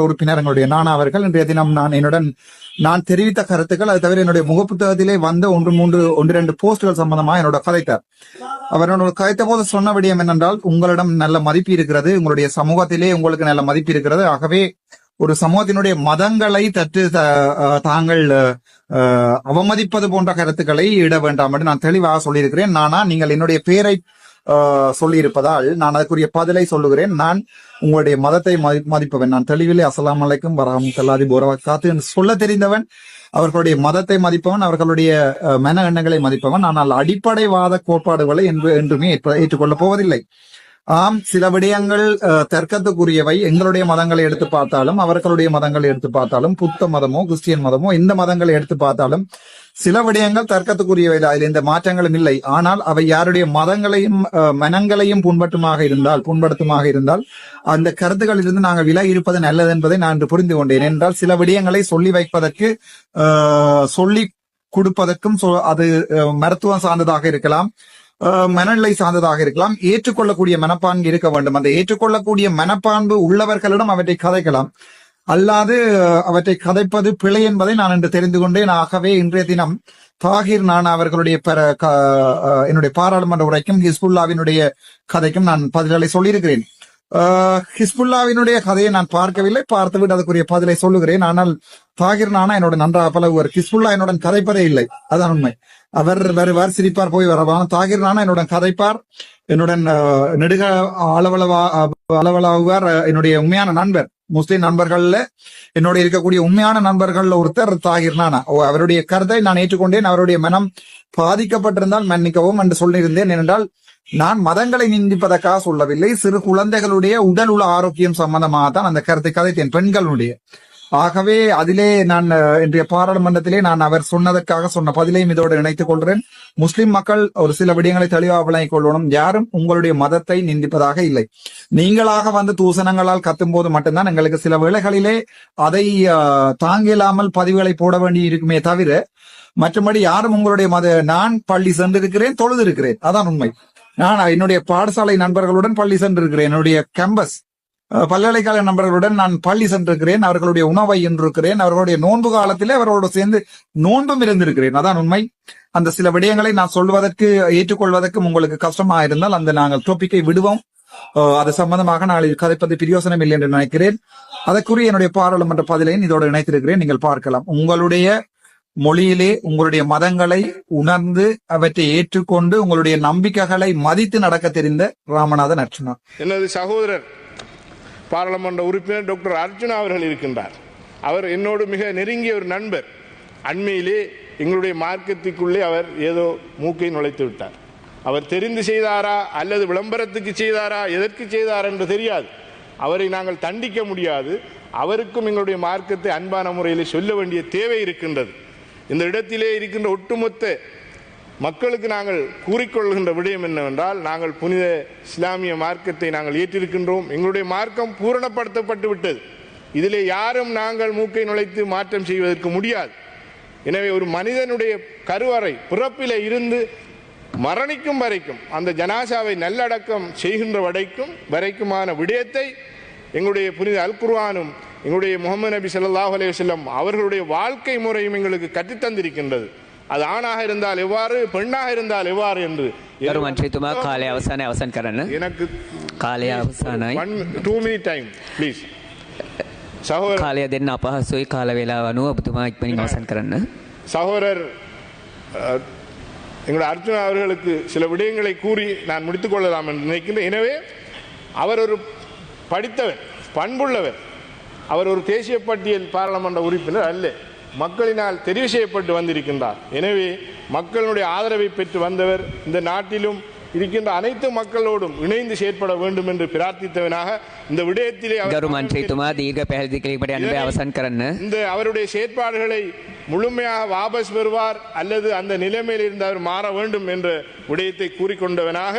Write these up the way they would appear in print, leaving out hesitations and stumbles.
உறுப்பினர் எங்களுடைய நானா அவர்கள் இன்றைய தினம் நான் தெரிவித்த கருத்துக்கள், அது தவிர என்னுடைய முகப்புத்தகத்திலே வந்த ஒன்று இரண்டு போஸ்டுகள் சம்பந்தமாக என்னோட கதைத்தார். அவர் என்னோட கதைத்த போது சொன்ன விடயம் என்னென்றால், உங்களிடம் நல்ல மதிப்பு இருக்கிறது, உங்களுடைய சமூகத்திலே உங்களுக்கு நல்ல மதிப்பு இருக்கிறது, ஆகவே ஒரு சமூகத்தினுடைய மதங்களை தாங்கள் அவமதிப்பது போன்ற கருத்துக்களை இட வேண்டாம் என்று நான் தெளிவாக சொல்லியிருக்கிறேன். நீங்கள் என்னுடைய பெயரை சொல்லியிருப்பதால் நான் அதற்குரிய பதிலை சொல்லுகிறேன். நான் உங்களுடைய மதத்தை மதிப்பவன். நான் தெளிவிலே அஸ்ஸலாமு அலைக்கும் வரஹ்மத்துல்லாஹி வபரகாத்துஹு என்று சொல்ல தெரிந்தவன். அவர்களுடைய மதத்தை மதிப்பவன், அவர்களுடைய மன எண்ணங்களை மதிப்பவன். ஆனால் அடிப்படைவாத கோட்பாடுகளை என்றுமே ஏற்றுக்கொள்ளப் போவதில்லை. ஆம், சில விடயங்கள் தர்க்கத்துக்குரியவை. எங்களுடைய மதங்களை எடுத்து பார்த்தாலும், அவர்களுடைய மதங்களை எடுத்து பார்த்தாலும், புத்த மதமோ கிறிஸ்டியன் மதமோ இந்த மதங்களை எடுத்து பார்த்தாலும் சில விடயங்கள் தர்க்கத்துக்குரியவை. அதில் எந்த மாற்றங்களும் இல்லை. ஆனால் அவை யாருடைய மதங்களையும் மனங்களையும் புண்படுத்துமாக இருந்தால் அந்த கருத்துக்களில் இருந்து நாங்கள் விலகி இருப்பது நல்லது என்பதை நான் இன்று புரிந்து கொண்டேன். என்றால் சில விடயங்களை சொல்லி வைப்பதற்கு சொல்லி கொடுப்பதற்கும் அது மருத்துவம் சார்ந்ததாக இருக்கலாம், மனநிலை சார்ந்ததாக இருக்கலாம். ஏற்றுக்கொள்ளக்கூடிய மனப்பான்கு இருக்க வேண்டும். அந்த ஏற்றுக்கொள்ளக்கூடிய மனப்பான்பு உள்ளவர்களிடம் அவற்றை கதைக்கலாம். அல்லாது அவற்றை கதைப்பது பிழை என்பதை நான் இன்று தெரிந்து கொண்டேன். ஆகவே இன்றைய தினம் தாகிர் நானா அவர்களுடைய என்னுடைய பாராளுமன்ற உரைக்கும் ஹிஸ்புல்லாவினுடைய கதைக்கும் நான் பதில்களை சொல்லியிருக்கிறேன். ஹிஸ்புல்லாவினுடைய கதையை நான் பார்க்கவில்லை, பார்த்துவிட்டு அதுக்குரிய பதிலை சொல்லுகிறேன். ஆனால் தாகிர் நானா என்னோட நன்றாக பழகுவார். ஹிஸ்புல்லா என்னுடன் கதைப்பதே இல்லை, அதான் உண்மை. அவர் வருவார், சிரிப்பார், போய் வரவான். தாகிர் நானா என்னுடன் கதைப்பார், என்னுடன் நெடுக அளவலாகுவார். என்னுடைய உண்மையான நண்பர், முஸ்லிம் நண்பர்கள்ல என்னோட இருக்கக்கூடிய உண்மையான நண்பர்கள்ல ஒருத்தர் தாகிர் நானா. அவருடைய கருத்தை நான் ஏற்றுக்கொண்டேன். அவருடைய மனம் பாதிக்கப்பட்டிருந்தால் மன்னிக்கவும் என்று சொல்லியிருந்தேன். ஏனென்றால் நான் மதங்களை நிந்திப்பதற்காக சொல்லவில்லை, சிறு குழந்தைகளுடைய உடல் உள்ள ஆரோக்கியம் சம்பந்தமாக தான் அந்த கருத்தை கதைத்தேன், பெண்களுடைய. ஆகவே அதிலே நான் இன்றைய பாராளுமன்றத்திலே நான் அவர் சொன்னதற்காக சொன்ன பதிலையும் இதோடு இணைத்துக் கொள்கிறேன். முஸ்லிம் மக்கள் ஒரு சில விடயங்களை தெளிவாக விளங்கிக் கொள்ளணும். யாரும் உங்களுடைய மதத்தை நிந்திப்பதாக இல்லை. நீங்களாக வந்து தூசணங்களால் கத்தும் போது மட்டும்தான் எங்களுக்கு சில வேளைகளிலே அதை தாங்கிலாமல் பதிவுகளை போட வேண்டி இருக்குமே தவிர, மற்றபடி யாரும் உங்களுடைய நான் பள்ளி சென்றிருக்கிறேன், தொழுது இருக்கிறேன், அதான் உண்மை. நான் என்னுடைய பாடசாலை நண்பர்களுடன் பள்ளி சென்றிருக்கிறேன். என்னுடைய கேம்பஸ் பல்கலைக்கழக நண்பர்களுடன் நான் பள்ளி சென்றிருக்கிறேன். அவர்களுடைய உணவை என்றிருக்கிறேன். அவர்களுடைய நோன்பு காலத்திலே அவர்களோடு சேர்ந்து நோன்பும் இருந்திருக்கிறேன், அதான் உண்மை. அந்த சில விடயங்களை நான் சொல்வதற்கு ஏற்றுக்கொள்வதற்கும் உங்களுக்கு கஷ்டமா இருந்தால் அந்த நாங்கள் டாபிக்கை விடுவோம். அது சம்பந்தமாக நாளில் கதைப்பது பிரயோசனம் இல்லை என்று நினைக்கிறேன். அதற்குரிய என்னுடைய பாராளுமன்ற பதிலையும் இதோடு இணைத்திருக்கிறேன், நீங்கள் பார்க்கலாம். உங்களுடைய மொழியிலே உங்களுடைய மதங்களை உணர்ந்து அவற்றை ஏற்றுக்கொண்டு உங்களுடைய நம்பிக்கைகளை மதித்து நடக்க தெரிந்த ராமநாதன் அர்ச்சுனா. எனது சகோதரர் பாராளுமன்ற உறுப்பினர் டாக்டர் அர்ஜுனா அவர்கள் இருக்கின்றார். அவர் என்னோடு மிக நெருங்கிய ஒரு நண்பர். அண்மையிலே எங்களுடைய மார்க்கத்துக்குள்ளே அவர் ஏதோ மூக்கை நுழைத்து விட்டார். அவர் தெரிந்து செய்தாரா அல்லது விளம்பரத்துக்கு செய்தாரா, எதற்கு செய்தார் என்று தெரியாது. அவரை நாங்கள் தண்டிக்க முடியாது. அவருக்கும் எங்களுடைய மார்க்கத்தை அன்பான முறையில் சொல்ல வேண்டிய தேவை இருக்கின்றது. இந்த இடத்திலே இருக்கின்ற ஒட்டுமொத்த மக்களுக்கு நாங்கள் கூறிக்கொள்கின்ற விடயம் என்னவென்றால், நாங்கள் புனித இஸ்லாமிய மார்க்கத்தை நாங்கள் ஏற்றிருக்கின்றோம். எங்களுடைய மார்க்கம் பூரணப்படுத்தப்பட்டு விட்டது. இதிலே யாரும் நாங்கள் மூக்கை நுழைத்து மாற்றம் செய்வதற்கு முடியாது. எனவே ஒரு மனிதனுடைய கருவறை பிறப்பிலே இருந்து மரணிக்கும் வரைக்கும், அந்த ஜனாசாவை நல்லடக்கம் செய்கின்ற வரைக்குமான விடயத்தை எங்களுடைய புனித அல் குர்ஆனும் எங்களுடைய முஹம்மது நபி ஸல்லல்லாஹு அலைஹி வஸல்லம் அவர்களுடைய வாழ்க்கை முறையும் எங்களுக்கு கற்றுத்தந்திருக்கின்றது. அது ஆணாக இருந்தால் எவ்வாறு, பெண்ணாக இருந்தால் எவ்வாறு என்று. මන්ත්‍රීතුමා කාලය අවසන් කරන්න. எனக்கு කාලය අවසానයි. 2 minute time please. சகோதரர் කාලය දෙන්න අපහසුයි. කාල වේලාව අනුව ඔබතුමා ඉක්මනින් අවසන් කරන්න. சகோதரர் எங்களுடைய அர்ஜுனா அவர்களுக்கு சில விடயங்களை கூறி நான் முடித்துக் கொள்ளலாம் என்று நினைக்கின்றேன். எனவே அவர் ஒரு படித்தவர், பண்புள்ளவர். அவர் ஒரு தேசிய பட்டியல் பாராளுமன்ற உறுப்பினர் அல்ல, மக்களினால் தெரிவு செய்யப்பட்டு வந்திருக்கின்றார். எனவே மக்களுடைய ஆதரவை பெற்று வந்தவர். இந்த நாட்டிலும் இருக்கின்ற அனைத்து மக்களோடும் இணைந்து செயற்பட வேண்டும் என்று பிரார்த்தித்தவனாக இந்த விடயத்திலே இந்த அவருடைய செயற்பாடுகளை முழுமையாக வாபஸ் பெறுவார் அல்லது அந்த நிலைமையில் இருந்து அவர் மாற வேண்டும் என்ற விடயத்தை கூறிக்கொண்டவனாக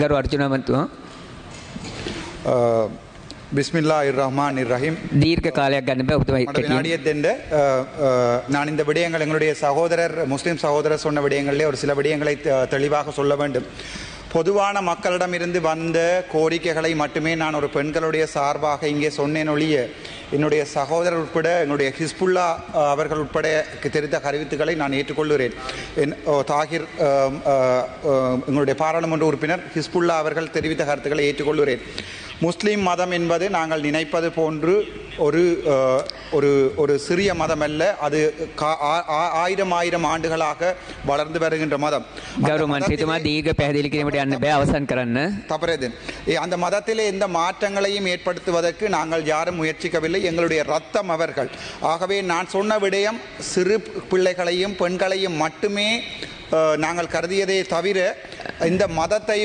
ගරු අර්ජුන මන්තුමා பிஸ்மில்லாஹிர் ரஹ்மானிர் ரஹீம். தீர்க்க காலයක් ගන්න බෑ ඔබතුමා விடயத்தெண்ட நான் இந்த விடயங்கள் எங்களுடைய சகோதரர் முஸ்லிம் சகோதரர் சொன்ன விடயங்களிலே ஒரு சில விடயங்களை தெளிவாக சொல்ல வேண்டும். பொதுவான மக்களிடமிருந்து வந்த கோரிக்கைகளை மட்டுமே நான் ஒரு பெண்களுடைய சார்பாக இங்கே சொன்னேன் ஒழிய என்னுடைய சகோதரர் உட்பட என்னுடைய ஹிஸ்புல்லா அவர்கள் உட்பட தெரிந்த கருத்துக்களை நான் ஏற்றுக்கொள்கிறேன். தாகிர் எங்களுடைய பாராளுமன்ற உறுப்பினர் ஹிஸ்புல்லா அவர்கள் தெரிவித்த கருத்துக்களை ஏற்றுக்கொள்கிறேன். முஸ்லீம் மதம் என்பது நாங்கள் நினைப்பது போன்று ஒரு ஒரு ஒரு சிறிய மதம் அல்ல. அது ஆயிரம் ஆண்டுகளாக வளர்ந்து வருகின்ற மதம். தவறேதன் அந்த மதத்திலே எந்த மாற்றங்களையும் ஏற்படுத்துவதற்கு நாங்கள் யாரும் முயற்சிக்கவில்லை. எங்களுடைய ரத்தம் அவர்கள். ஆகவே நான் சொன்ன விடயம் சிறு பிள்ளைகளையும் பெண்களையும் மட்டுமே நாங்கள் கருதியதே தவிர இந்த மதத்தை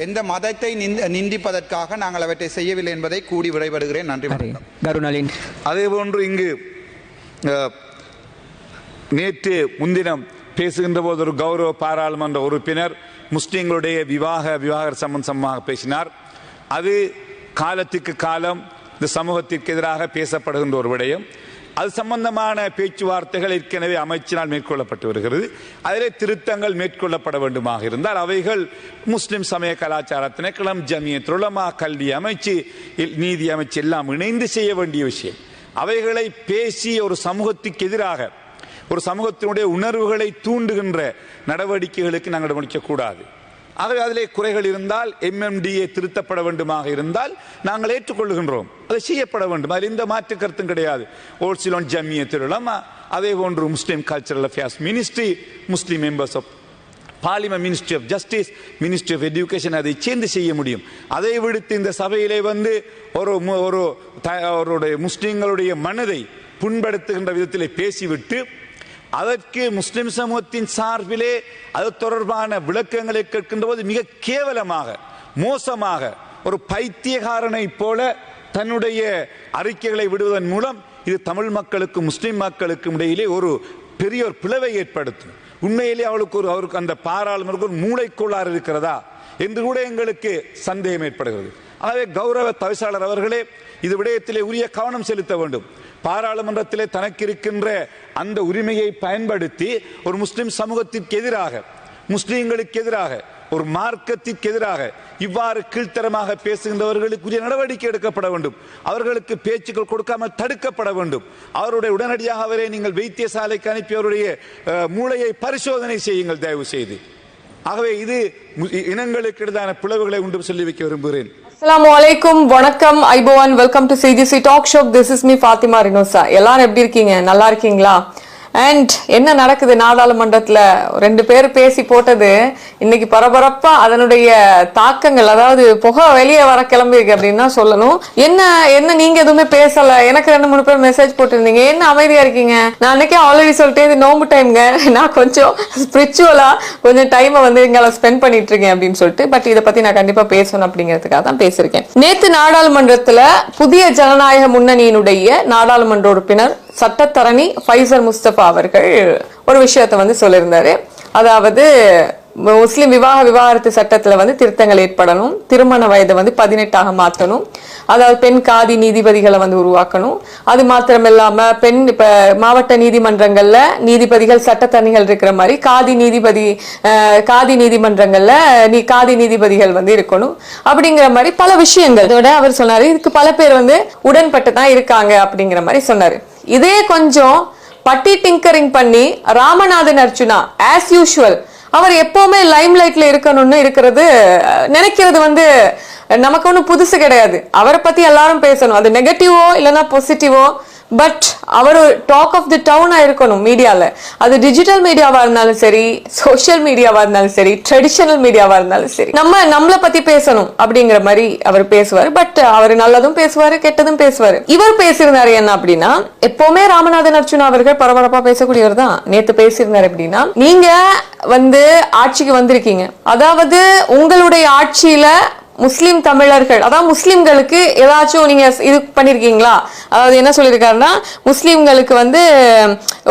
எந்த மதத்தை நிந்திப்பதற்காக நாங்கள் அவற்றை செய்யவில்லை என்பதை கூடி விடைபடுகிறேன். நன்றி. அதேபோன்று இங்கு நேற்று முன்தினம் பேசுகின்ற போது ஒரு கௌரவ பாராளுமன்ற உறுப்பினர் முஸ்லிம்களுடைய விவாகர சம்பந்தமாக பேசினார். அது காலத்துக்கு காலம் இந்த சமூகத்திற்கு எதிராக பேசப்படுகின்ற ஒரு விடயம். அது சம்பந்தமான பேச்சுவார்த்தைகள் ஏற்கனவே அமைச்சினால் மேற்கொள்ளப்பட்டு வருகிறது. அதிலே திருத்தங்கள் மேற்கொள்ளப்பட வேண்டுமாக இருந்தால் அவைகள் முஸ்லிம் சமய கலாச்சார திணைக்களம், ஜமியத் உலமா, கல்வி அமைச்சு, நீதி அமைச்சு எல்லாம் இணைந்து செய்ய வேண்டிய விஷயம். அவைகளை பேசி ஒரு சமூகத்துக்கு எதிராக ஒரு சமூகத்தினுடைய உணர்வுகளை தூண்டுகின்ற நடவடிக்கைகளுக்கு நாங்கள் முடிக்கக்கூடாது. ஆகவே அதிலே குறைகள் இருந்தால் MMDA திருத்தப்பட வேண்டுமாக இருந்தால் நாங்கள் ஏற்றுக்கொள்ளுகின்றோம். அது செய்யப்பட வேண்டும். அதில் இந்த மாற்று கருத்தும் கிடையாது. ஓல்சிலோன் ஜமியத் உலமா, அதே போன்று Muslim cultural affairs ministry, Muslim members of parliament, ministry of justice, ministry of education அதை சேர்ந்து செய்ய முடியும். அதை விடுத்து இந்த சபையிலே வந்து ஒரு முஸ்லிம்களுடைய மனதை புண்படுத்துகின்ற விதத்திலே பேசிவிட்டு அதற்கு முஸ்லிம் சமூகத்தின் சார்பிலே அது தொடர்பான விளக்கங்களை கேட்கின்ற போது மிக கேவலமாக, மோசமாக, ஒரு பைத்தியகாரனை போல தன்னுடைய அறிக்கைகளை விடுவதன் மூலம் இது தமிழ் மக்களுக்கும் முஸ்லிம் மக்களுக்கும் இடையிலே ஒரு பெரிய ஒரு பிளவை ஏற்படுத்தும். உண்மையிலே அவருக்கு அந்த பாராளுமன்றத்துக்கு ஒரு மூளைக்கோளாறு இருக்கிறதா என்று கூட எங்களுக்கு சந்தேகம் ஏற்படுகிறது. ஆகவே கௌரவ தவிசாளர் அவர்களே இது விடயத்திலே உரிய கவனம் செலுத்த வேண்டும். பாராளுமன்றத்திலே தனக்கு இருக்கின்ற அந்த உரிமையை பயன்படுத்தி ஒரு முஸ்லிம் சமூகத்திற்கு எதிராக, முஸ்லிம்களுக்கு எதிராக, ஒரு மார்க்கத்திற்கு எதிராக இவ்வாறு கீழ்த்தரமாக பேசுகின்றவர்களுக்கு உரிய நடவடிக்கை எடுக்கப்பட வேண்டும். அவர்களுக்கு பேச்சுக்கள் கொடுக்காமல் தடுக்கப்பட வேண்டும். அவருடைய உடனடியாக அவரை நீங்கள் வைத்தியசாலைக்கு அனுப்பி அவருடைய மூளையை பரிசோதனை செய்யுங்கள் தயவு செய்து. ஆகவே இது இனங்களுக்கு இடையான பிளவுகளை உண்டு சொல்லி வைக்க விரும்புகிறேன். Assalamualaikum, வணக்கம், ஐபோவான், welcome to CGC talk show. This is me Fathima Rinosa. எல்லாரும் எப்படி இருக்கீங்க? நல்லா இருக்கீங்களா? அண்ட் என்ன நடக்குது நாடாளுமன்றத்துல? 2 பேர் பேசி போட்டது இன்னைக்கு பரபரப்பா அதனுடைய தாக்கங்கள், அதாவது புகை வெளியே வர கிளம்பி இருக்கு அப்படின்னு தான் சொல்லணும். என்ன நீங்க எதுவுமே பேசல. எனக்கு 2-3 பேர் மெசேஜ் போட்டிருந்தீங்க, என்ன அமைதியா இருக்கீங்க? நான் அன்னைக்கே ஆல்ரெடி சொல்லிட்டேன், இது நோம்பு டைம்ங்க, நான் கொஞ்சம் ஸ்பிரிச்சுவலா கொஞ்சம் டைமை வந்து இங்க ஸ்பெண்ட் பண்ணிட்டு இருக்கேன் அப்படின்னு சொல்லிட்டு. பட் இதை பத்தி நான் கண்டிப்பா பேசணும் அப்படிங்கிறதுக்காக தான் பேசிருக்கேன். நேத்து நாடாளுமன்றத்துல புதிய ஜனநாயக முன்னணியினுடைய நாடாளுமன்ற உறுப்பினர் சட்டத்தரணி ஃபைசல் முஸ்தபா அவர்கள் ஒரு விஷயத்தை வந்து சொல்லியிருந்தாரு. அதாவது முஸ்லிம் விவாகரத்து சட்டத்துல வந்து திருத்தங்கள் ஏற்படணும், திருமண வயதை வந்து 18ஆக மாற்றணும், அதாவது பெண் காதி நீதிபதிகளை வந்து உருவாக்கணும். அது மாத்திரம் இல்லாம இப்ப மாவட்ட நீதிமன்றங்கள்ல நீதிபதிகள் சட்டத்தரணிகள் இருக்கிற மாதிரி காதி நீதிமன்றங்கள்ல காதி நீதிபதிகள் வந்து இருக்கணும் அப்படிங்கிற மாதிரி பல விஷயங்கள். இதோட அவர் சொன்னாரு, இதுக்கு பல பேர் வந்து உடன்பட்டு தான் இருக்காங்க அப்படிங்கிற மாதிரி சொன்னாரு. இதே கொஞ்சம் பட்டி டிங்கரிங் பண்ணி ராமநாதன் அர்ச்சுனா ஆஸ் யூஷுவல் அவர் எப்பவுமே லைம் லைட்ல இருக்கணும்னு நினைக்கிறது வந்து நமக்கு ஒன்றும் புதுசு கிடையாது. அவரை பத்தி எல்லாரும் பேசணும், அது நெகட்டிவோ இல்லைன்னா பாசிட்டிவோ, பட் அவர் டாக் ஆஃப் தி டவுனா இருக்கணும் மீடியால. அது டிஜிட்டல் மீடியாவா இருந்தாலும் சரி, சோசியல் மீடியாவா இருந்தாலும் சரி, ட்ரெடிஷனல் மீடியாவா இருந்தாலும் சரி, நம்மளை பத்தி பேசணும் அப்படிங்கிற மாதிரி அவர் பேசுவாரு. பட் அவர் நல்லதும் பேசுவாரு, கெட்டதும் பேசுவாரு. இவர் பேசியிருந்தாரு என்ன அப்படின்னா, எப்பவுமே ராமநாதன் அர்ச்சுனா அவர்கள் பரபரப்பா பேசக்கூடியவர் தான். நேத்து பேசியிருந்தாரு அப்படின்னா, நீங்க வந்து ஆட்சிக்கு வந்திருக்கீங்க, அதாவது உங்களுடைய ஆட்சியில முஸ்லிம் தமிழர்கள், அதாவது முஸ்லிம்களுக்கு ஏதாச்சும் நீங்க இது பண்ணிருக்கீங்களா? அதாவது என்ன சொல்லியிருக்காருன்னா, முஸ்லிம்களுக்கு வந்து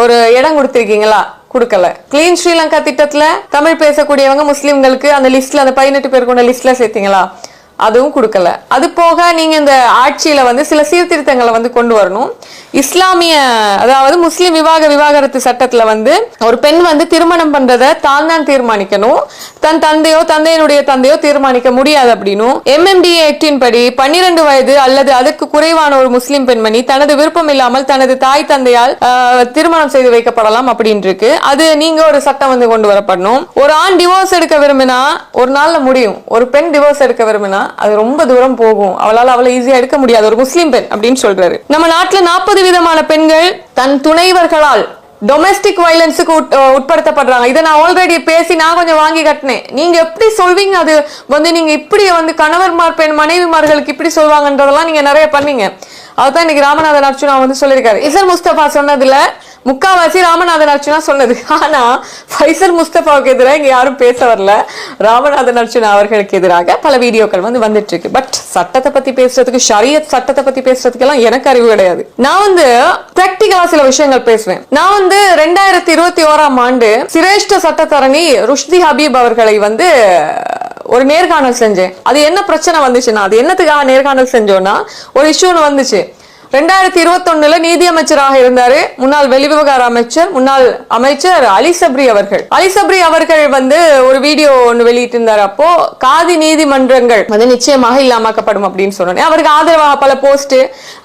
ஒரு இடம் கொடுத்திருக்கீங்களா? கொடுக்கல. கிளீன் ஸ்ரீலங்கா திட்டத்துல தமிழ் பேசக்கூடியவங்க முஸ்லிம்களுக்கு அந்த லிஸ்ட்ல, அந்த 18 பேர் கொண்ட லிஸ்ட்ல சேர்த்தீங்களா? அதுவும் கொடுக்கல. அது போக நீங்க இந்த ஆட்சியில வந்து சில சீர்திருத்தங்களை வந்து கொண்டு வரணும். இஸ்லாமிய அதாவது முஸ்லிம் விவாகரத்து சட்டத்துல வந்து ஒரு பெண் வந்து திருமணம் பண்றதை தான் தீர்மானிக்கணும், தன் தந்தையினுடைய தந்தையோ தீர்மானிக்க முடியாது அப்படின்னும், MMDA ஆக்டின் படி 12 வயது அல்லது அதுக்கு குறைவான ஒரு முஸ்லிம் பெண்மணி தனது விருப்பம் இல்லாமல் தனது தாய் தந்தையால் திருமணம் செய்து வைக்கப்படலாம் அப்படின்னு இருக்கு. அது நீங்க ஒரு சட்டம் வந்து கொண்டு வரப்படணும். ஒரு ஆண் டிவோர்ஸ் எடுக்க விரும்பினா ஒரு நாள்ல முடியும், ஒரு பெண் டிவோர்ஸ் எடுக்க விரும்பினா அது ரொம்ப தூரம் போகும், அவளால் அவ்வளவு ஈஸியா எடுக்க முடியாது ஒரு முஸ்லிம் பெண் அப்படின்னு சொல்றாரு. நம்ம நாட்டுல 40 விதமான பெண்கள் தன் துணைவர்களால் டொமெஸ்டிக் வயலன்ஸுக்கு உட்படுத்தப்படுறாங்க. இதை நான் ஆல்ரெடி பேசி நான் கொஞ்சம் வாங்கி கட்டினேன். நீங்க எப்படி சொல்வீங்க? அது வந்து நீங்க இப்படி வந்து கணவர்மார் பெண் மனைவிமார்களுக்கு இப்படி சொல்வாங்கன்றதெல்லாம் நீங்க நிறைய பண்ணீங்க. அதுதான் இன்னைக்கு ராமநாதன் அர்ச்சுனா வந்து சொல்லியிருக்காரு. இசர் முஸ்தபா சொன்னதுல முக்காவாசி ராமநாதன் அர்ச்சுனா சொன்னது. ஆனா ஃபைசல் முஸ்தபாவுக்கு எதிராக இங்க யாரும் பேச வரல. ராமநாதன் அர்ச்சுனா அவர்களுக்கு எதிராக பல வீடியோக்கள் வந்து வந்துட்டு இருக்கு. பட் சட்டத்தை பத்தி பேசுறதுக்கு, ஷரியத் சட்டத்தை பத்தி பேசுறதுக்கு எல்லாம் எனக்கு அறிவு கிடையாது. நான் வந்து பிராக்டிகலா சில விஷயங்கள் பேசுவேன். நான் வந்து 2021ஆம் ஆண்டு சிரேஷ்ட சட்டத்தரணி ருஷ்தி ஹபீப் அவர்களை வந்து ஒரு நேர்காணல் செஞ்சேன். அது என்ன பிரச்சனை வந்துச்சுன்னா, அது என்னத்துக்காக நேர்காணல் செஞ்சோம்னா, ஒரு இஷ்யூன்னு வந்துச்சு. 2021 நீதி அமைச்சராக இருந்தாரு முன்னாள் வெளிவிவகார அமைச்சர், முன்னாள் அமைச்சர் அலி சப்ரி அவர்கள் வந்து ஒரு வீடியோ ஒன்று வெளியிட்டு இருந்தார். அப்போ காதி நீதிமன்றங்கள் வந்து நிச்சயமாக இல்லாமக்கப்படும் அப்படின்னு சொன்னேன். அவருக்கு ஆதரவாக பல போஸ்ட்,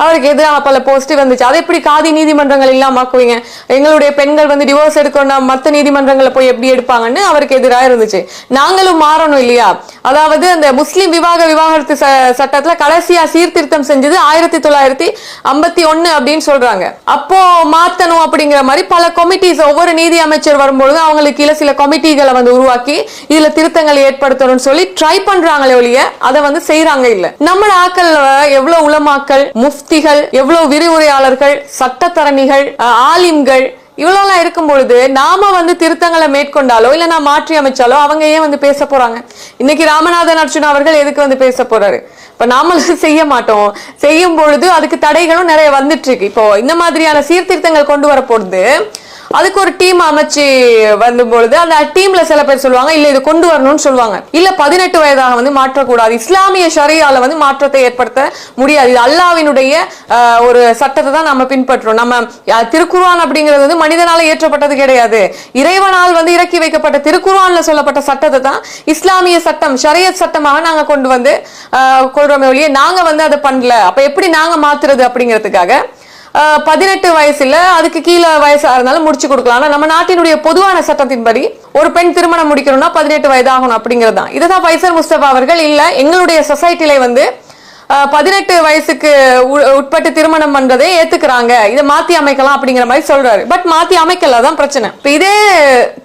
அவருக்கு எதிராக பல போஸ்ட் வந்துச்சு. அதை எப்படி காதி நீதிமன்றங்கள் இல்லாமக்குவீங்க, எங்களுடைய பெண்கள் வந்து டிவோர்ஸ் எடுக்கணும் மற்ற நீதிமன்றங்களை போய் எப்படி எடுப்பாங்கன்னு அவருக்கு எதிராக இருந்துச்சு. நாங்களும் மாறணும் இல்லையா? அதாவது அந்த முஸ்லிம் விவாகரத்து சட்டத்துல கடைசியா சீர்திருத்தம் செஞ்சது 1951 அப்படின்னு சொல்றாங்க. அப்போ மாத்தணும் அப்படிங்கிற மாதிரி பல கமிட்டிஸ், ஒவ்வொரு நீதி அமைச்சர் வரும்பொழுது அவங்களுக்கு கீழே சில கமிட்டிகளை வந்து உருவாக்கி இதுல திருத்தங்களை ஏற்படுத்தணும்னு சொல்லி ட்ரை பண்றாங்களே ஒழிய அதை வந்து செய்யறாங்க இல்ல. நம்ம ஆக்கள் எவ்வளவு உலமாக்கள், முஃப்திகள், எவ்வளவு விரிவுரையாளர்கள், சட்டத்தரணிகள், ஆலிம்கள் இவ்வளவுலாம் இருக்கும் பொழுது நாம வந்து திருத்தங்களை மேற்கொண்டாலோ இல்ல நான் மாற்றி அமைச்சாலோ அவங்க ஏன் வந்து பேச போறாங்க? இன்னைக்கு ராமநாதன் அர்ச்சுனா அவர்கள் எதுக்கு வந்து பேச போறாரு? இப்ப நாமளும் செய்ய மாட்டோம். செய்யும் பொழுது அதுக்கு தடைகளும் நிறைய வந்துட்டு இருக்கு. இப்போ இந்த மாதிரியான சீர்திருத்தங்கள் கொண்டு வர போறது அதுக்கு ஒரு டீம் அமைச்சு வரும்பொழுது அந்த டீம்ல சில பேர் சொல்லுவாங்க இல்ல இது கொண்டு வரணும்னு சொல்லுவாங்க. இல்ல 18 வயதாக வந்து மாற்றக்கூடாது, இஸ்லாமிய ஷரியால வந்து மாற்றத்தை ஏற்படுத்த முடியாது, இது அல்லாஹ்வினுடைய ஒரு சட்டத்தை தான் நம்ம பின்பற்றோம். நம்ம திருக்குர்ஆன் அப்படிங்கிறது வந்து மனிதனால ஏற்றப்பட்டது கிடையாது, இறைவனால் வந்து இறக்கி வைக்கப்பட்ட திருக்குர்ஆன்ல சொல்லப்பட்ட சட்டத்தை தான் இஸ்லாமிய சட்டம், ஷரியத் சட்டமாக நாங்க கொண்டு வந்து கொள்றோமே ஒழிய நாங்க வந்து அதை பண்ணல. அப்ப எப்படி நாங்க மாத்துறது அப்படிங்கிறதுக்காக 18 வயசுல அதுக்கு கீழே வயசா இருந்தாலும் முடிச்சு கொடுக்கலாம். ஆனா நம்ம நாட்டினுடைய பொதுவான சட்டத்தின்படி ஒரு பெண் திருமணம் முடிக்கணும்னா 18 வயது ஆகணும் அப்படிங்கறதுதான். இதுதான் ஃபைசல் முஸ்தபா அவர்கள் இல்ல எங்களுடைய சொசைட்டில வந்து 18 வயசுக்கு உட்பட்டு திருமணம் பண்றதை ஏத்துக்கிறாங்க, இதை மாத்தி அமைக்கலாம் அப்படிங்கிற மாதிரி சொல்றாரு. பட் மாத்தி அமைக்கல, தான் பிரச்சனை. இதே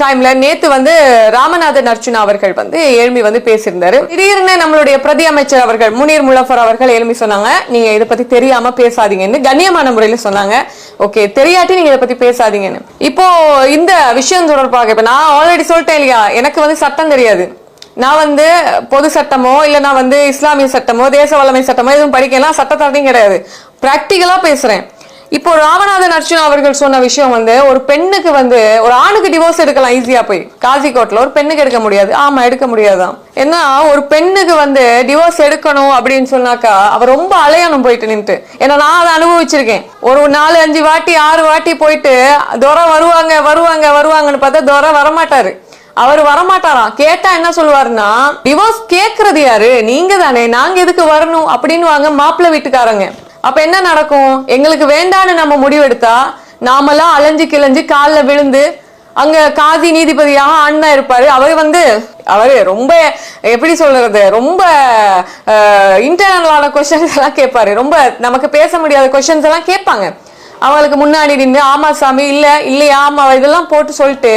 டைம்ல நேத்து வந்து ராமநாதன் அர்ச்சுனா அவர்கள் வந்து எழுமி வந்து பேசியிருந்தாரு. திடீர்னு நம்மளுடைய பிரதி அமைச்சர் அவர்கள் முனீர் முல்லஃபர் அவர்கள் எழுமி சொன்னாங்க நீங்க இதை பத்தி தெரியாம பேசாதீங்கன்னு, கண்ணியமான முறையில சொன்னாங்க. ஓகே, தெரியாட்டி நீங்க இதை பத்தி பேசாதீங்கன்னு. இப்போ இந்த விஷயம் தொடர்பாக இப்ப நான் ஆல்ரெடி சொல்லிட்டேன் இல்லையா, எனக்கு வந்து சட்டம் தெரியாது. நான் வந்து பொது சட்டமோ இல்ல நான் வந்து இஸ்லாமிய சட்டமோ தேச வளமை சட்டமோ எதுவும் படிக்கலாம், சட்டத்தாரையும் கிடையாது, பிராக்டிகலா பேசுறேன். இப்போ ராமநாதன் அர்ச்சுனா அவர்கள் சொன்ன விஷயம் வந்து ஒரு பெண்ணுக்கு வந்து ஒரு ஆணுக்கு டிவோர்ஸ் எடுக்கலாம் ஈஸியா போய் காசிக்கோட்ல, ஒரு பெண்ணுக்கு எடுக்க முடியாது. ஆமா, எடுக்க முடியாதான். ஏன்னா ஒரு பெண்ணுக்கு வந்து டிவோர்ஸ் எடுக்கணும் அப்படின்னு சொன்னாக்கா அவ ரொம்ப அலையணும் போயிட்டு நின்று. ஏன்னா நான் அதை அனுபவிச்சிருக்கேன். ஒரு 4-5 வாட்டி 6 வாட்டி போயிட்டு துரை வருவாங்கன்னு பார்த்தா துரை வரமாட்டாரு. அவர் வரமாட்டாராம். கேட்டா என்ன சொல்லுவாருன்னா டிவோர்ஸ் கேக்குறது யாரு, நீங்க தானே, நாங்க எதுக்கு வரணும் அப்படின்னு வாங்க மாப்பிள்ளை வீட்டுக்காரங்க. அப்ப என்ன நடக்கும்? எங்களுக்கு வேண்டான்னு நம்ம முடிவெடுத்தா நாமெல்லாம் அலைஞ்சு கிளைஞ்சு காலில் விழுந்து அங்க காதி நீதிபதியாக அண்ணா இருப்பாரு. அவரு ரொம்ப எப்படி சொல்றது, ரொம்ப இன்டர்னலான கொஸ்டின்ஸ் எல்லாம் கேட்பாரு. ரொம்ப நமக்கு பேச முடியாத கொஸ்டின்ஸ் எல்லாம் கேட்பாங்க. அவங்களுக்கு முன்னாடி நின்று ஆமா சாமி இல்லையா ஆமா இதெல்லாம் போட்டு சொல்லிட்டு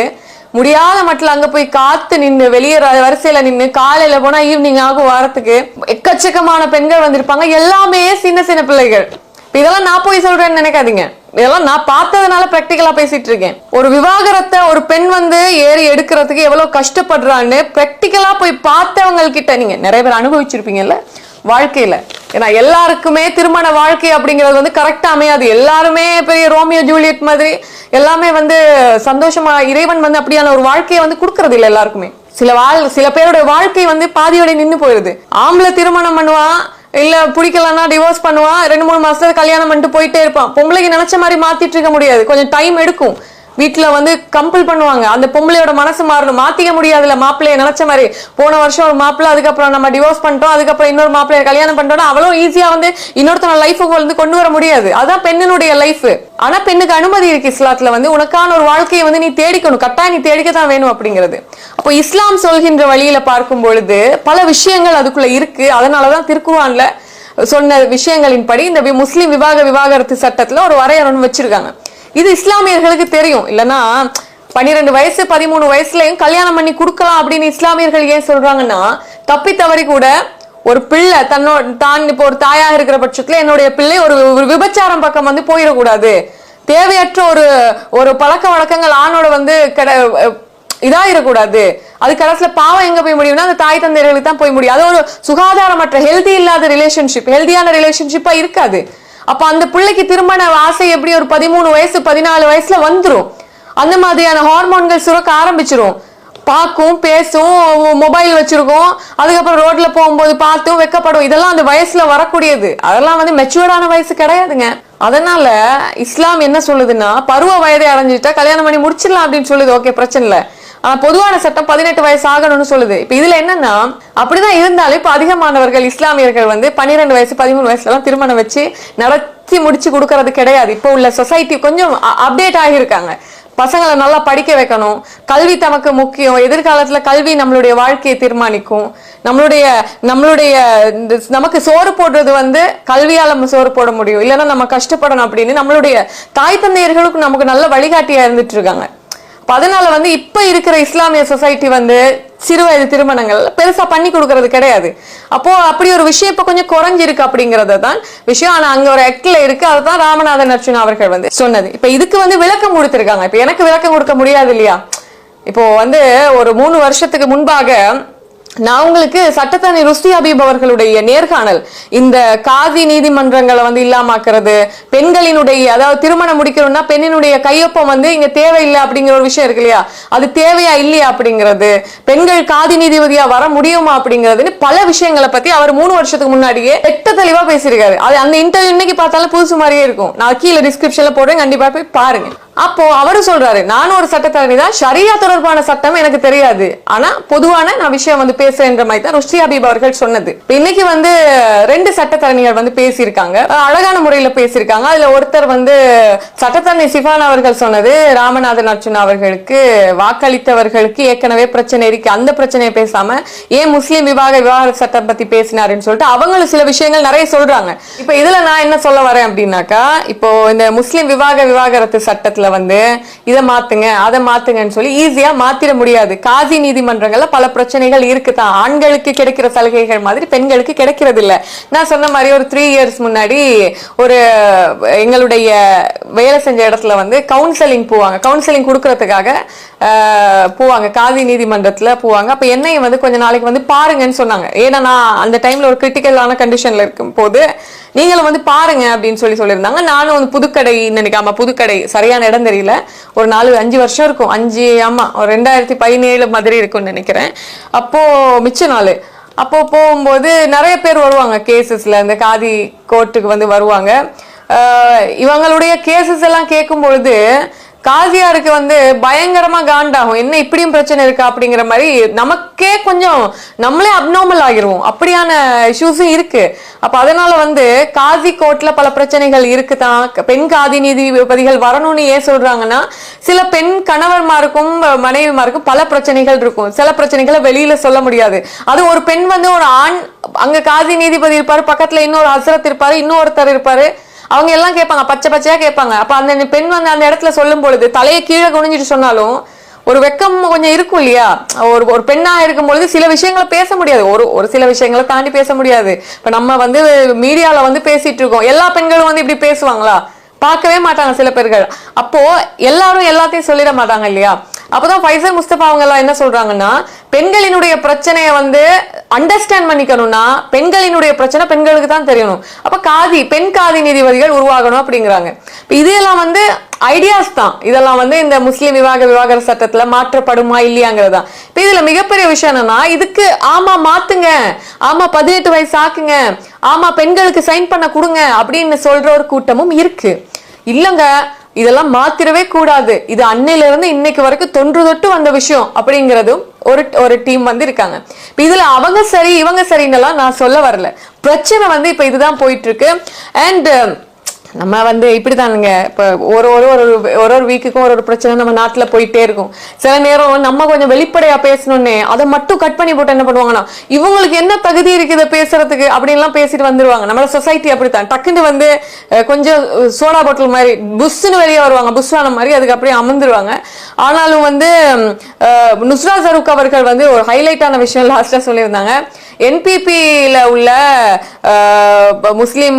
முடியாத மட்டும் அங்க போய் காத்து நின்று வெளியே வரிசையில நின்று காலையில போனா ஈவினிங் ஆகும் வாரத்துக்கு எக்கச்சக்கமான பெண்கள் வந்திருப்பாங்க, எல்லாமே சின்ன சின்ன பிள்ளைகள். இதெல்லாம் நான் போய் சொல்றேன்னு நினைக்காதீங்க, இதெல்லாம் நான் பார்த்ததுனால பிராக்டிகலா பேசிட்டு இருக்கேன். ஒரு விவாகரத்தை ஒரு பெண் வந்து ஏறி எடுக்கிறதுக்கு எவ்வளவு கஷ்டப்படுறான்னு பிராக்டிகலா போய் பார்த்தவங்க கிட்ட நீங்க நிறைய பேர் அனுபவிச்சிருப்பீங்கல்ல வாழ்க்கையில. ஏன்னா எல்லாருக்குமே திருமண வாழ்க்கை அப்படிங்கிறது வந்து கரெக்டா அமையாது. எல்லாருமே பெரிய ரோமியோ ஜூலியட் மாதிரி எல்லாமே வந்து சந்தோஷமா இறைவன் வந்து அப்படியான ஒரு வாழ்க்கையை வந்து கொடுக்கறது இல்லை எல்லாருக்குமே. சில பேரோட வாழ்க்கை வந்து பாதியோட நின்னு போயிருது. ஆம்பளை திருமணம் பண்ணுவான், இல்ல பிடிக்கலன்னா டிவோர்ஸ் பண்ணுவான், 2-3 மாசத்துல கல்யாணம் பண்ணிட்டு போயிட்டே இருப்பான். பொம்பளைக்கு நினைச்ச மாதிரி மாத்திட்டு இருக்க முடியாது, கொஞ்சம் டைம் எடுக்கும். வீட்டுல வந்து கம்பல் பண்ணுவாங்க, அந்த பொம்பளையோட மனசு மாறணும், மாத்திக்க முடியாதுல. மாப்பிள்ளைய நினைச்ச மாதிரி போன வருஷம் ஒரு மாப்பிள்ளை, அதுக்கப்புறம் நம்ம டிவோர்ஸ் பண்ணிட்டோம், அதுக்கப்புறம் இன்னொரு மாப்பிள்ளைய கல்யாணம் பண்ணிட்டோம்னா அவ்வளவு ஈஸியா வந்து இன்னொருத்தன லைஃபுக்கு வந்து கொண்டு வர முடியாது. அதான் பெண்ணினுடைய லைஃப். ஆனா பெண்ணுக்கு அனுமதி இருக்கு இஸ்லாத்துல வந்து, உனக்கான ஒரு வாழ்க்கையை வந்து நீ தேடிக்கணும், கட்டாயம் நீ தேடிக்கத்தான் வேணும் அப்படிங்கிறது. அப்போ இஸ்லாம் சொல்கின்ற வழியில பார்க்கும் பொழுது பல விஷயங்கள் அதுக்குள்ள இருக்கு. அதனாலதான் திருக்குர்ஆன்ல சொன்ன விஷயங்களின் படி இந்த முஸ்லிம் விவாகரத்து சட்டத்துல ஒரு வரையறை வச்சிருக்காங்க. இது இஸ்லாமியர்களுக்கு தெரியும். இல்லைன்னா 12 வயசு 13 வயசுலயும் கல்யாணம் பண்ணி கொடுக்கலாம் அப்படின்னு இஸ்லாமியர்கள் ஏன் சொல்றாங்கன்னா, தப்பி தவறி கூட ஒரு பிள்ளை தான் இப்போ ஒரு தாயாக இருக்கிற பட்சத்துல என்னுடைய பிள்ளை ஒரு விபச்சாரம் பக்கம் வந்து போயிடக்கூடாது, தேவையற்ற ஒரு பழக்க வழக்கங்கள் ஆணோட வந்து இதாயிடக்கூடாது, அது கடைசியில பாவம் எங்க போய் முடியும்னா அந்த தாய் தந்தையர்களுக்கு தான் போய் முடியும். அது ஒரு சுகாதாரமற்ற ஹெல்தி இல்லாத ரிலேஷன்ஷிப், ஹெல்தியான ரிலேஷன்ஷிப்பா இருக்காது. அப்ப அந்த பிள்ளைக்கு திருமண ஆசை எப்படி ஒரு 13 வயசு 14 வயசுல வந்துரும். அந்த மாதிரியான ஹார்மோன்கள் சுரக்க ஆரம்பிச்சிரும். பார்க்கும், பேசும், மொபைல் வச்சிருக்கோம், அதுக்கப்புறம் ரோட்ல போகும்போது பார்த்தும் வெக்கப்படும். இதெல்லாம் அந்த வயசுல வரக்கூடியது. அதெல்லாம் வந்து மெச்சூர்டான வயசு கிடையாதுங்க. அதனால இஸ்லாம் என்ன சொல்லுதுன்னா, பருவ வயதை அடைஞ்சிட்டா கல்யாணம் பண்ணி முடிச்சிடலாம் அப்படின்னு சொல்லுது. ஓகே, பிரச்சனை இல்லை. ஆனா பொதுவான சட்டம் 18 வயசு ஆகணும்னு சொல்லுது. இப்ப இதுல என்னன்னா, அப்படிதான் இருந்தாலும் இப்ப அதிகமானவர்கள் இஸ்லாமியர்கள் வந்து 12 வயசு 13 வயசுல எல்லாம் திருமணம் வச்சு நடத்தி முடிச்சு கொடுக்கறது கிடையாது. இப்ப உள்ள சொசைட்டி கொஞ்சம் அப்டேட் ஆகியிருக்காங்க. பசங்களை நல்லா படிக்க வைக்கணும், கல்வி தமக்கு முக்கியம், எதிர்காலத்துல கல்வி நம்மளுடைய வாழ்க்கையை தீர்மானிக்கும், நமக்கு சோறு போடுறது வந்து கல்வியால நம்ம சோறு போட முடியும், இல்லைன்னா நம்ம கஷ்டப்படணும் அப்படின்னு நம்மளுடைய தாய் தந்தையர்களுக்கு நமக்கு நல்ல வழிகாட்டியா இருந்துட்டு இருக்காங்க. அதனால வந்து இப்ப இருக்கிற இஸ்லாமிய சொசைட்டி வந்து சிறு வயது திருமணங்கள் பெருசா பண்ணி கொடுக்கறது கிடையாது. அப்போ அப்படி ஒரு விஷயம் இப்ப கொஞ்சம் குறைஞ்சிருக்கு அப்படிங்கறது தான் விஷயம். ஆனா அங்க ஒரு ஆக்ட்ல இருக்கு, அதுதான் ராமநாதன் அர்ச்சுனா அவர்கள் வந்து சொன்னது. இப்ப இதுக்கு வந்து விளக்கம் கொடுத்திருக்காங்க. இப்ப எனக்கு விளக்கம் கொடுக்க முடியாது இல்லையா. இப்போ வந்து ஒரு 3 வருஷத்துக்கு முன்பாக நான் உங்களுக்கு சட்டத்தரணி ருஷ்டி ஹபீப் அவர்களுடைய நேர்காணல், இந்த காதி நீதிமன்றங்களை வந்து இல்லாமக்கிறது, பெண்களினுடைய அதாவது திருமணம் முடிக்கணும்னா பெண்ணினுடைய கையொப்பம் வந்து இங்க தேவையில்லை அப்படிங்கிற ஒரு விஷயம் இருக்கு இல்லையா, அது தேவையா இல்லையா அப்படிங்கிறது, பெண்கள் காதி நீதிபதியா வர முடியுமா அப்படிங்கிறது, பல விஷயங்களை பத்தி அவர் 3 வருஷத்துக்கு முன்னாடியே வெட்ட தெளிவா பேசியிருக்காரு. அது அந்த இன்டர்வியூ இன்னைக்கு பார்த்தாலும் புதுசு மாதிரியே இருக்கும். நான் கீழே டிஸ்கிரிப்ஷன்ல போடுறேன், கண்டிப்பா போய் பாருங்க. அப்போ அவரு சொல்றாரு, நானும் ஒரு சட்டத்தரணி தான், ஷரியா தொடர்பான சட்டம் எனக்கு தெரியாது, ஆனா பொதுவான நான் விஷயம் வந்து பேசுறேன்ற மாதிரி தான் ருஷ்டி ஹபீப் அவர்கள் சொன்னது. இன்னைக்கு வந்து 2 சட்டத்தரணிகள் வந்து பேசியிருக்காங்க, அழகான முறையில பேசியிருக்காங்க. அதுல ஒருத்தர் வந்து சட்டத்தரணி சிஃபான் அவர்கள் சொன்னது, ராமநாதன் அர்ச்சுனா அவர்களுக்கு வாக்களித்தவர்களுக்கு ஏற்கனவே பிரச்சனை இருக்கு, அந்த பிரச்சனையை பேசாம ஏன் முஸ்லீம் விவாகரத்து சட்டம் பத்தி பேசினாருன்னு சொல்லிட்டு அவங்களும் சில விஷயங்கள் நிறைய சொல்றாங்க. இப்ப இதுல நான் என்ன சொல்ல வரேன் அப்படின்னாக்கா, இப்போ இந்த முஸ்லீம் விவாகரத்து சட்டத்துல வந்து இதை மாத்துங்க அதை மாத்துங்கன்னு சொல்லி ஈஸியா மாத்திர முடியாது. காதி நீதிமன்றங்கள்ல பல பிரச்சனைகள் இருக்குதான். ஆண்களுக்கு கிடைக்கிற சலுகைகள் மாதிரி பெண்களுக்கு கிடைக்கிறது இல்ல. நான் சொன்ன மாதிரி ஒரு 3 இயர்ஸ் முன்னாடி ஒரு எங்களுடைய வேலை செஞ்ச இடத்துல வந்து கவுன்சிலிங் போவாங்க, கவுன்சிலிங் கொடுக்கறதுக்காக போவாங்க, காதி நீதிமன்றத்துல போவாங்க. அப்ப என்னையும் வந்து கொஞ்ச நாளைக்கு வந்து பாருங்கன்னு சொன்னாங்க. ஏன்னா நான் அந்த டைம்ல ஒரு கிரிட்டிக்கலான கண்டிஷன்ல இருக்கும் போது நீங்களும் வந்து பாருங்க அப்படின்னு சொல்லியிருந்தாங்க. நானும் வந்து புதுக்கடை, நினைக்காம புதுக்கடை சரியான இடம் தெரியல, ஒரு 4-5 வருஷம் இருக்கும், 5 ஆமா ஒரு 2017 மாதிரி இருக்கும்னு நினைக்கிறேன். அப்போ மிச்ச நாள் அப்போ போகும்போது நிறைய பேர் வருவாங்க, கேசஸ்ல இந்த காதி கோர்ட்டுக்கு வந்து வருவாங்க. இவங்களுடைய கேசஸ் எல்லாம் கேட்கும் பொழுது காசியாருக்கு வந்து பயங்கரமா காண்டாகும், என்ன இப்படியும் பிரச்சனை இருக்கா அப்படிங்கிற மாதிரி நமக்கே கொஞ்சம் நம்மளே அப்நார்மல் ஆகிருவோம். அப்படியான இஷ்யூஸும் இருக்கு. அப்ப அதனால வந்து காசி கோர்ட்ல பல பிரச்சனைகள் இருக்குதான். பெண் காதி நீதிபதிகள் வரணும்னு ஏன் சொல்றாங்கன்னா, சில பெண் கணவர்மாருக்கும் மனைவிமாருக்கும் பல பிரச்சனைகள் இருக்கும், சில பிரச்சனைகளை வெளியில சொல்ல முடியாது. அது ஒரு பெண் வந்து ஒரு ஆண் அங்க காதி நீதிபதி இருப்பாரு, பக்கத்துல இன்னொரு ஹஸ்ரத் இருப்பாரு, இன்னொருத்தர் இருப்பாரு, அவங்க எல்லாம் கேட்பாங்க, பச்சை பச்சையா கேட்பாங்க. அப்ப அந்த பெண் வந்து அந்த இடத்துல சொல்லும் பொழுது தலையை கீழே குனிஞ்சிட்டு சொன்னாலும் ஒரு வெக்கம் கொஞ்சம் இருக்கும் இல்லையா. ஒரு பெண்ணா இருக்கும் பொழுது சில விஷயங்களை பேச முடியாது, ஒரு சில விஷயங்களை தாண்டி பேச முடியாது. இப்ப நம்ம வந்து மீடியால வந்து பேசிட்டு இருக்கோம், எல்லா பெண்களும் வந்து இப்படி பேசுவாங்களா? பார்க்கவே மாட்டாங்க சில பேர்கள். அப்போ எல்லாரும் எல்லாத்தையும் சொல்லிட மாட்டாங்க இல்லையா. அப்பதான் ஃபைசல் முஸ்தபா அவங்க எல்லாம் என்ன சொல்றாங்கன்னா, பெண்களினுடைய பிரச்சனையை வந்து அண்டர்ஸ்டாண்ட் பண்ணிக்கணும்னா பெண்களினுடைய பிரச்சனை பெண்களுக்கு தான் தெரியணும். அப்ப பெண் காதி நீதிபதிகள் உருவாகணும் அப்படிங்கிறாங்க. இதெல்லாம் வந்து ஐடியாஸ் தான். இதெல்லாம் வந்து இந்த முஸ்லிம் விவாகர சட்டத்துல மாற்றப்படுமா இல்லையாங்கிறதா. இப்ப இதுல மிகப்பெரிய விஷயம் என்னன்னா, இதுக்கு ஆமா மாத்துங்க, ஆமா 18 வயசு ஆக்குங்க, ஆமா பெண்களுக்கு சைன் பண்ண கொடுங்க அப்படின்னு சொல்ற ஒரு கூட்டமும் இருக்கு. இல்லங்க, இதெல்லாம் மாத்திரவே கூடாது, இது அன்னையில இருந்து இன்னைக்கு வரைக்கும் தொன்று தொட்டு வந்த விஷயம் அப்படிங்கறதும் ஒரு டீம் வந்து இருக்காங்க. இதுல அவங்க சரி இவங்க சரின்னு நான் சொல்ல வரல. பிரச்சனை வந்து இப்ப இதுதான் போயிட்டு இருக்கு. அண்ட் நம்ம வந்து இப்படிதானுங்க, இப்ப ஒரு வீக்குக்கும் ஒரு பிரச்சனை நம்ம நாட்டுல போயிட்டே இருக்கும். சில நேரம் நம்ம கொஞ்சம் வெளிப்படையா பேசணும்னே அதை மட்டும் கட் பண்ணி போட்டு என்ன பண்ணுவாங்கன்னா, இவங்களுக்கு என்ன தகுதி இருக்குது பேசுறதுக்கு அப்படின்லாம் பேசிட்டு வந்துருவாங்க. நம்மளோட சொசைட்டி அப்படித்தான், டக்குன்னு வந்து கொஞ்சம் சோடா பாட்டில் மாதிரி புஷ்ன்னு வெளியே வருவாங்க, புஷ்வான மாதிரி அதுக்கு அப்படியே அமர்ந்துருவாங்க. ஆனாலும் வந்து நுஸ்ரா ஜரூக் அவர்கள் வந்து ஒரு ஹைலைட்டான விஷயம் லாஸ்டா சொல்லியிருந்தாங்க. என்பிபியில உள்ள முஸ்லிம்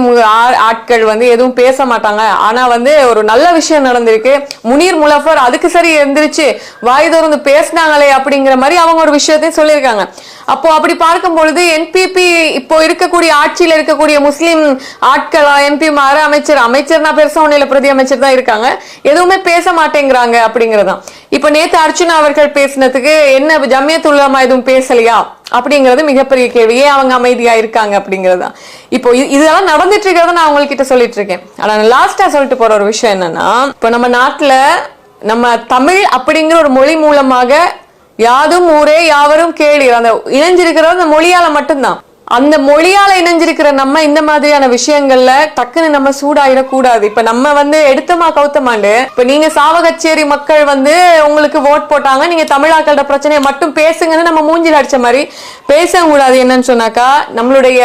ஆட்கள் வந்து எதுவும் பேச மாட்டாங்க, ஆனா வந்து ஒரு நல்ல விஷயம் நடந்திருக்கு, முனீர் முலஃபர் அதுக்கு சரி எந்திரிச்சு வாய் திறந்து பேசினாங்களே அப்படிங்கிற மாதிரி அவங்க ஒரு விஷயத்தையும் சொல்லியிருக்காங்க. அப்போ அப்படி பார்க்கும் பொழுது என்பிபி இப்போ இருக்கக்கூடிய ஆட்சியில் இருக்கக்கூடிய முஸ்லிம் ஆட்களா, எம்பி மாறு அமைச்சர்னா பெருசா ஒன்னும் இல்ல, பிரதி அமைச்சர் தான் இருக்காங்க, எதுவுமே பேச மாட்டேங்கிறாங்க அப்படிங்கறதான். இப்ப நேத்து அர்ச்சுனா அவர்கள் பேசினதுக்கு என்ன ஜமியத் உலமா எதுவும் பேசலையா அப்படிங்கிறது மிகப்பெரிய கேள்வி. ஏன் அவங்க அமைதியா இருக்காங்க அப்படிங்கறதுதான். இப்போ இதெல்லாம் நடந்துட்டு இருக்கிறத நான் உங்ககிட்ட சொல்லிட்டு இருக்கேன். ஆனா லாஸ்டா சொல்லிட்டு போற ஒரு விஷயம் என்னன்னா, இப்ப நம்ம நாட்டுல நம்ம தமிழ் அப்படிங்கிற ஒரு மொழி மூலமாக யாதும் ஊரே யாவரும் கேளீர், அந்த இணைஞ்சிருக்கிறது அந்த மொழியால மட்டும்தான். அந்த மொழியால இணைஞ்சிருக்கிற நம்ம இந்த மாதிரியான விஷயங்கள்ல டக்குன்னு நம்ம சூடாயிடக்கூடாது. இப்ப நம்ம வந்து எடுத்தமா கௌத்தமாண்டு, இப்ப நீங்க சாவகச்சேரி மக்கள் வந்து உங்களுக்கு ஓட் போட்டாங்க, நீங்க தமிழாக்களோட பிரச்சனையை மட்டும் பேசுங்கன்னு நம்ம மூஞ்சில் அடிச்ச மாதிரி பேச கூடாது. என்னன்னு சொன்னாக்கா, நம்மளுடைய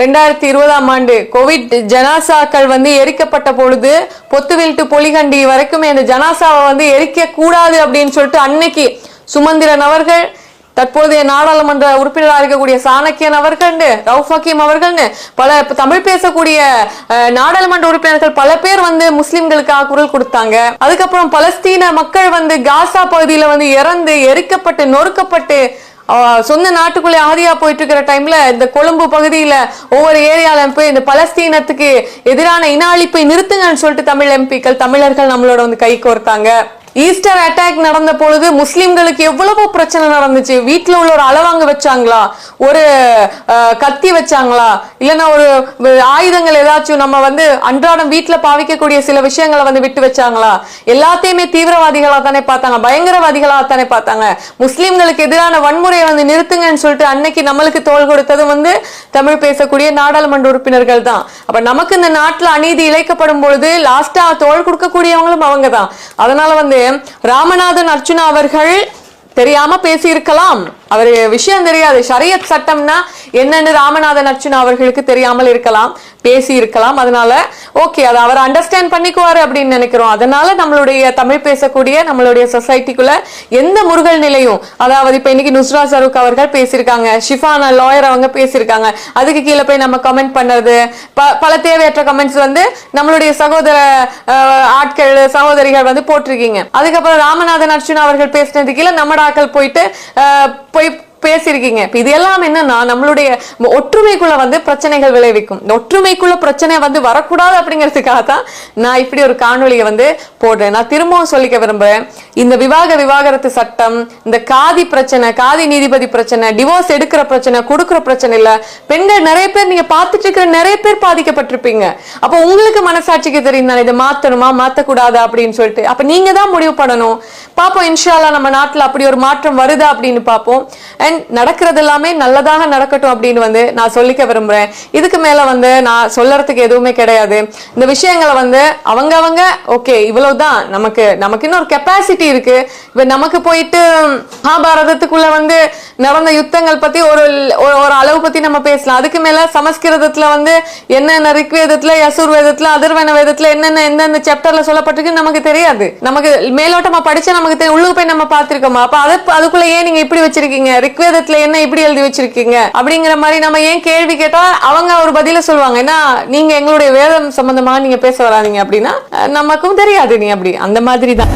2020ஆம் ஆண்டு கோவிட் ஜனாசாக்கள் வந்து எரிக்கப்பட்ட பொழுது பொத்துவில் டு பொலிகண்டி வரைக்குமே அந்த ஜனாசாவை வந்து எரிக்க கூடாது அப்படின்னு சொல்லிட்டு அன்னைக்கு சுமந்திரன் அவர்கள், தற்போதைய நாடாளுமன்ற உறுப்பினராக இருக்கக்கூடிய சாணக்கியன் அவர்கள், ரவுஃப் ஹக்கீம் அவர்கள், பல தமிழ் பேசக்கூடிய நாடாளுமன்ற உறுப்பினர்கள் பல பேர் வந்து முஸ்லிம்களுக்காக குரல் கொடுத்தாங்க. அதுக்கப்புறம் பலஸ்தீன மக்கள் வந்து காசா பகுதியில வந்து இறந்து எரிக்கப்பட்டு நொறுக்கப்பட்டு சொந்த நாட்டுக்குள்ளே ஆதியா போயிட்டு இருக்கிற டைம்ல இந்த கொழும்பு பகுதியில ஒவ்வொரு ஏரியால போய் இந்த பலஸ்தீனத்துக்கு எதிரான இன அழிப்பை நிறுத்துங்கன்னு சொல்லிட்டு தமிழ் எம்பிக்கள் தமிழர்கள் நம்மளோட வந்து கை கோர்த்தாங்க. ஈஸ்டர் அட்டாக் நடந்த பொழுது முஸ்லிம்களுக்கு எவ்வளவோ பிரச்சனை நடந்துச்சு. வீட்டுல உள்ள ஒரு அளவாங்க வச்சாங்களா, ஒரு கத்தி வச்சாங்களா, இல்லைன்னா ஒரு ஆயுதங்கள் ஏதாச்சும் நம்ம வந்து அன்றாடம் வீட்டுல பாவிக்கக்கூடிய சில விஷயங்களை வந்து விட்டு வச்சாங்களா? எல்லாத்தையுமே தீவிரவாதிகளா தானே பார்த்தாங்க, பயங்கரவாதிகளா தானே பார்த்தாங்க. முஸ்லிம்களுக்கு எதிரான வன்முறையை வந்து நிறுத்துங்கன்னு சொல்லிட்டு அன்னைக்கு நம்மளுக்கு தோள் கொடுத்தது வந்து தமிழ் பேசக்கூடிய நாடாளுமன்ற உறுப்பினர்கள் தான். அப்ப நமக்கு இந்த நாட்டுல அநீதி இழைக்கப்படும் பொழுது லாஸ்டா தோள் கொடுக்கக்கூடியவங்களும் அவங்க தான். அதனால வந்து ராமநாதன் அர்ச்சுனா அவர்கள் தெரியாம பேசி இருக்கலாம், அவரு விஷயம் தெரியாது, ஷரியத் சட்டம்னா என்னன்னு ராமநாதன் அர்ச்சுனா அவர்களுக்கு தெரியாமல் இருக்கலாம், பேசி இருக்கலாம். அதனால ஓகே, அதை அவர் அண்டர்ஸ்டாண்ட் பண்ணிக்குவாரு அப்படின்னு நினைக்கிறோம். அதனால நம்மளுடைய தமிழ் பேசக்கூடிய நம்மளுடைய சொசைட்டிக்குள்ள எந்த முருகல் நிலையும், அதாவது இப்ப இன்னைக்கு நுஸ்ரா ஜரூக் அவர்கள் பேசியிருக்காங்க, ஷிஃபானா லாயர் அவங்க பேசியிருக்காங்க, அதுக்கு கீழே போய் நம்ம கமெண்ட் பண்றது, பல தேவையற்ற கமெண்ட்ஸ் வந்து நம்மளுடைய சகோதர ஆட்கள் சகோதரிகள் வந்து போட்டிருக்கீங்க. அதுக்கப்புறம் ராமநாதன் அர்ச்சுனா அவர்கள் பேசினது கீழே நம்ம ஆட்கள் போயிட்டு போய் பேசியிருக்கீங்க. இது எல்லாம் என்னன்னா நம்மளுடைய ஒற்றுமைக்குள்ள வந்து பிரச்சனைகள் விளைவிக்கும். இந்த ஒற்றுமைக்குள்ள பிரச்சனை வந்து வரக்கூடாது அப்படிங்கிறதுக்காக தான் நான் இப்படி ஒரு காணொலியை வந்து போடுறேன். நான் திரும்பவும் சொல்லிக்க விரும்புறேன், இந்த விவாகரத்து சட்டம், இந்த காதி பிரச்சனை, காதி நீதிபதி பிரச்சனை, டிவோர்ஸ் எடுக்கிற பிரச்சனை, கொடுக்கிற பிரச்சனை இல்ல, பெண்கள் நிறைய பேர் நீங்க பார்த்துட்டு இருக்கிற நிறைய பேர் பாதிக்கப்பட்டிருப்பீங்க. அப்ப உங்களுக்கு மனசாட்சிக்கு தெரியும் இதை மாத்தணுமா மாத்தக்கூடாதா அப்படின்னு சொல்லிட்டு, அப்ப நீங்க தான் முடிவு பண்ணணும். பாப்போம், இன்ஷா அல்லாஹ் நம்ம நாட்டுல அப்படி ஒரு மாற்றம் வருதா அப்படின்னு பார்ப்போம். நடக்கிறது எல்லாமே நல்லதாக நடக்கட்டும் அப்படின்னு வந்து நான் சொல்லிக்க விரும்புறேன். இதுக்கு மேல வந்து நான் சொல்லறதுக்கு எதுவுமே கிடையாது. இந்த விஷயங்களை வந்து அவங்க ஓகே இவ்வளவுதான், நமக்கு இன்னும் ஒரு கெப்பாசிட்டி இருக்கு. இப்ப நமக்கு போயிட்டு மகாபாரதத்துக்குள்ள வந்து நடந்த யுத்தங்கள் பத்தி ஒரு அளவு பத்தி நம்ம பேசலாம். அதுக்கு மேல சமஸ்கிருதத்துல வந்து என்னென்ன ரிக்வேதத்துல, யசுர் வேதத்துல, அதர்வன வேதத்துல என்னென்ன எந்தெந்த சாப்டர்ல சொல்லப்பட்டிருக்கு நமக்கு தெரியாது. நமக்கு மேலோட்டமா படிச்சா நமக்கு தெரியும், உள்ளுக்கு போய் நம்ம பார்த்திருக்கோமா? அப்ப அதுக்குள்ள ஏன் நீங்க இப்படி வச்சிருக்கீங்க, ரிக்வேதத்துல என்ன இப்படி எழுதி வச்சிருக்கீங்க அப்படிங்கிற மாதிரி நம்ம ஏன் கேள்வி கேட்டா அவங்க ஒரு பதில சொல்லுவாங்க, ஏன்னா நீங்க எங்களுடைய வேதம் சம்பந்தமா நீங்க பேச வராதீங்க அப்படின்னா நமக்கும் தெரியாது. நீ அப்படி அந்த மாதிரி தான்.